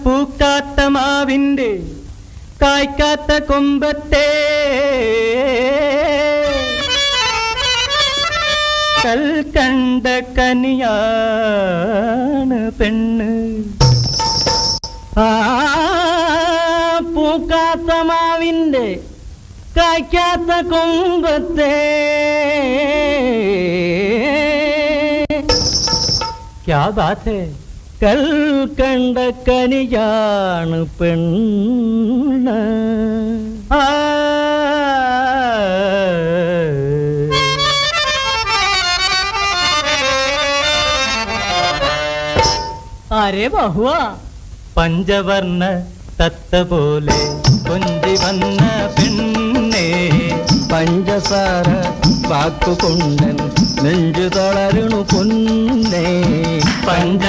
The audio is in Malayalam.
പൂക്കാത്ത മാവിൻ്റെ കായ്ക്കാത്ത കൊമ്പത്തെ കൽക്കണ്ട കനിയാണ് പെണ്ണ്. പൂക്കാത്ത മാവിൻ്റെ കായ്ക്കാത്ത കൊമ്പത്തെ ക്യാ ബാത് ഹൈ കൽക്കണ്ട കനിയാണ് പെണ്ണ്. അരെ ബഹുവ പഞ്ചവർണ്ണ തത്ത പോലെ കൊഞ്ചി വന്ന പെണ്ണേ, പഞ്ചസാര വാക്കുകൊണ്ടൻ നെഞ്ചു തളരണു പൊന്നേ. പഞ്ച